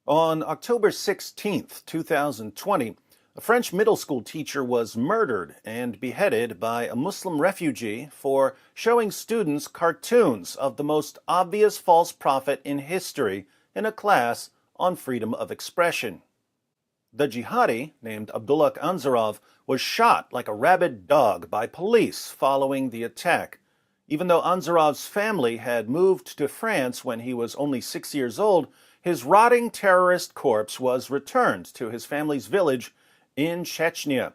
On October 16, 2020, a French middle school teacher was murdered and beheaded by a Muslim refugee for showing students cartoons of the most obvious false prophet in history in a class on freedom of expression. The jihadi, named Abdullah Anzarov, was shot like a rabid dog by police following the attack. Even though Anzarov's family had moved to France when he was only 6 years old, his rotting terrorist corpse was returned to his family's village in Chechnya.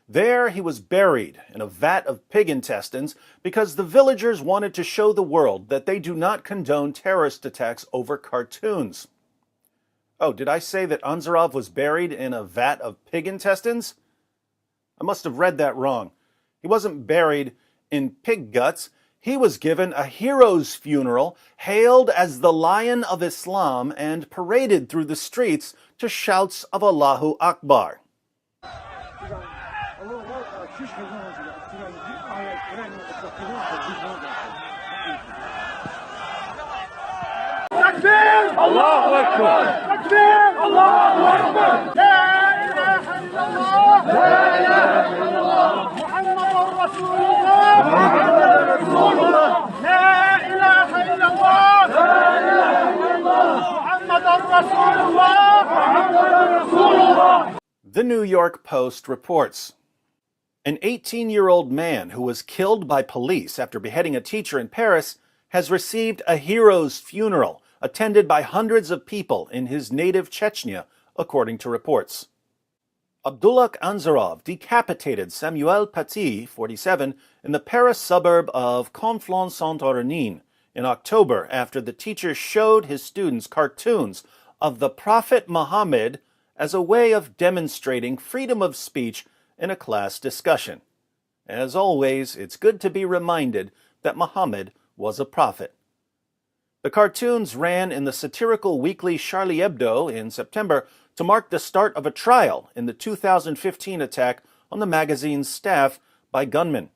There he was buried in a vat of pig intestines because the villagers wanted to show the world that they do not condone terrorist attacks over cartoons. Oh, did I say that Anzarov was buried in a vat of pig intestines? I must have read that wrong. He wasn't buried in pig guts. He was given a hero's funeral, hailed as the Lion of Islam, and paraded through the streets to shouts of Allahu Akbar. Takbir! Allahu Akbar! Takbir! Allahu Akbar! La ilaha illallah! La ilaha illallah! Muhammadur Rasulullah! Muhammadur Rasulullah! La ilaha illallah! La ilaha illallah! Muhammadur Rasulullah! Muhammadur Rasulullah! The New York Post reports, an 18-year-old man who was killed by police after beheading a teacher in Paris has received a hero's funeral attended by hundreds of people in his native Chechnya, according to reports. Abdullah Anzarov decapitated Samuel Paty, 47, in the Paris suburb of Conflans-Saint-Honorine in October after the teacher showed his students cartoons of the Prophet Muhammad as a way of demonstrating freedom of speech in a class discussion. As always, it's good to be reminded that Muhammad was a prophet. The cartoons ran in the satirical weekly Charlie Hebdo in September to mark the start of a trial in the 2015 attack on the magazine's staff by gunmen.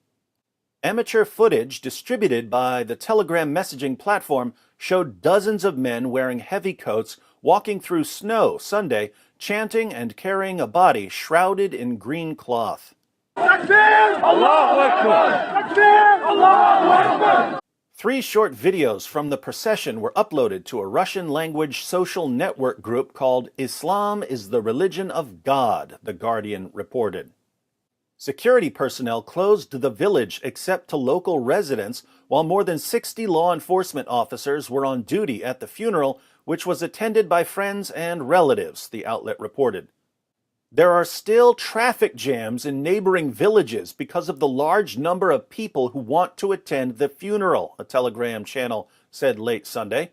Amateur footage distributed by the Telegram messaging platform showed dozens of men wearing heavy coats walking through snow Sunday, chanting and carrying a body shrouded in green cloth. Takbir! Allahu Akbar! Takbir! Allahu Akbar! 3 short videos from the procession were uploaded to a Russian-language social network group called Islam is the Religion of God, The Guardian reported. Security personnel closed the village except to local residents, while more than 60 law enforcement officers were on duty at the funeral, which was attended by friends and relatives, the outlet reported. There are still traffic jams in neighboring villages because of the large number of people who want to attend the funeral, a Telegram channel said late Sunday.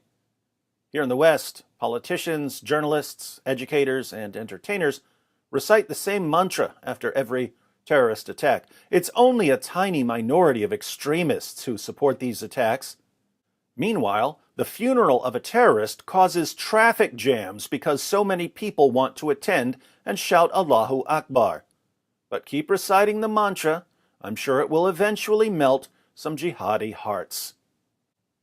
Here in the West, politicians, journalists, educators, and entertainers recite the same mantra after every terrorist attack. It's only a tiny minority of extremists who support these attacks. Meanwhile, the funeral of a terrorist causes traffic jams because so many people want to attend and shout Allahu Akbar. But keep reciting the mantra. I'm sure it will eventually melt some jihadi hearts.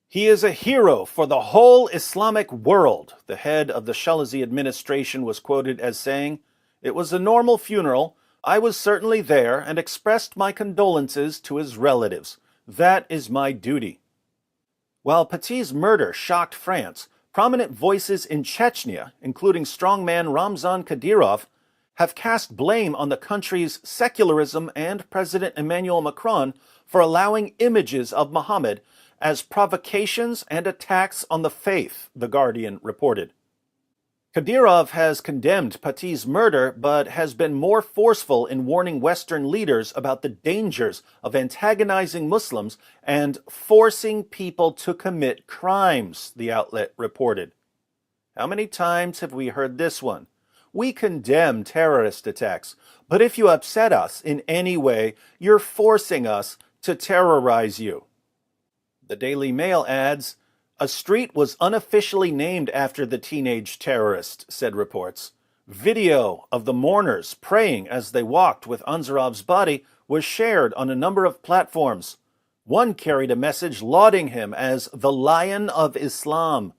He is a hero for the whole Islamic world, the head of the Shalazi administration was quoted as saying. It was a normal funeral. I was certainly there and expressed my condolences to his relatives. That is my duty. While Paty's murder shocked France, prominent voices in Chechnya, including strongman Ramzan Kadyrov, have cast blame on the country's secularism and President Emmanuel Macron for allowing images of Muhammad as provocations and attacks on the faith, The Guardian reported. Kadyrov has condemned Paty's murder, but has been more forceful in warning Western leaders about the dangers of antagonizing Muslims and forcing people to commit crimes, the outlet reported. How many times have we heard this one? We condemn terrorist attacks, but if you upset us in any way, you're forcing us to terrorize you. The Daily Mail adds, a street was unofficially named after the teenage terrorist, said reports. Video of the mourners praying as they walked with Anzarov's body was shared on a number of platforms. One carried a message lauding him as the Lion of Islam.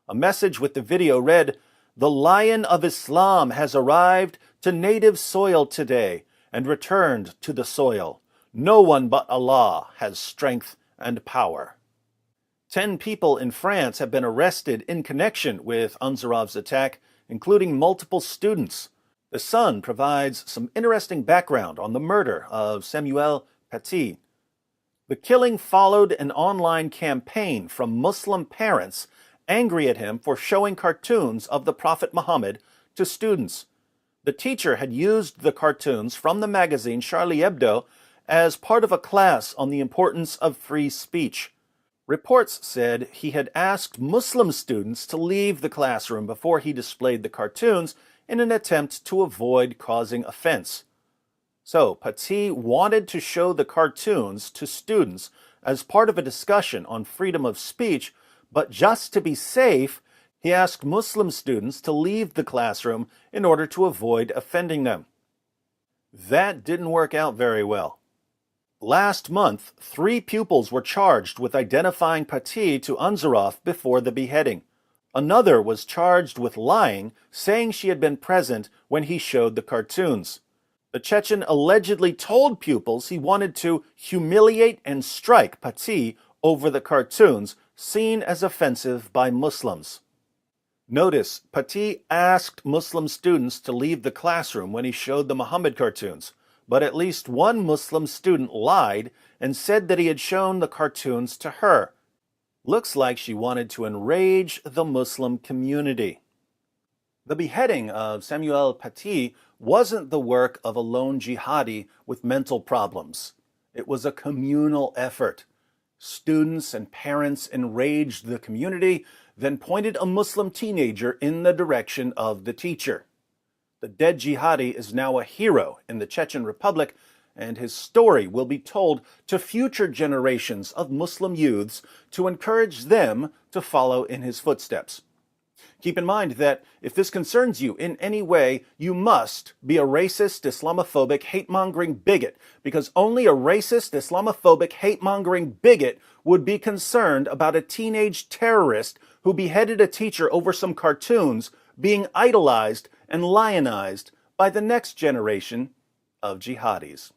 A message with the video read, The Lion of Islam has arrived to native soil today and returned to the soil. No one but Allah has strength and power. 10 people in France have been arrested in connection with Ansarov's attack, including multiple students. The Sun provides some interesting background on the murder of Samuel Paty. The killing followed an online campaign from Muslim parents angry at him for showing cartoons of the Prophet Muhammad to students. The teacher had used the cartoons from the magazine Charlie Hebdo as part of a class on the importance of free speech. Reports said he had asked Muslim students to leave the classroom before he displayed the cartoons in an attempt to avoid causing offense. So, Paty wanted to show the cartoons to students as part of a discussion on freedom of speech, but just to be safe, he asked Muslim students to leave the classroom in order to avoid offending them. That didn't work out very well. Last month, 3 pupils were charged with identifying Paty to Ansarov before the beheading. Another was charged with lying, saying she had been present when he showed the cartoons. The Chechen allegedly told pupils he wanted to humiliate and strike Paty over the cartoons, seen as offensive by Muslims. Notice, Paty asked Muslim students to leave the classroom when he showed the Muhammad cartoons, but at least one Muslim student lied and said that he had shown the cartoons to her. Looks like she wanted to enrage the Muslim community. The beheading of Samuel Paty wasn't the work of a lone jihadi with mental problems. It was a communal effort. Students and parents enraged the community, then pointed a Muslim teenager in the direction of the teacher. The dead jihadi is now a hero in the Chechen Republic, and his story will be told to future generations of Muslim youths to encourage them to follow in his footsteps. Keep in mind that if this concerns you in any way, you must be a racist, Islamophobic, hate-mongering bigot, because only a racist, Islamophobic, hate-mongering bigot would be concerned about a teenage terrorist who beheaded a teacher over some cartoons being idolized and lionized by the next generation of jihadis.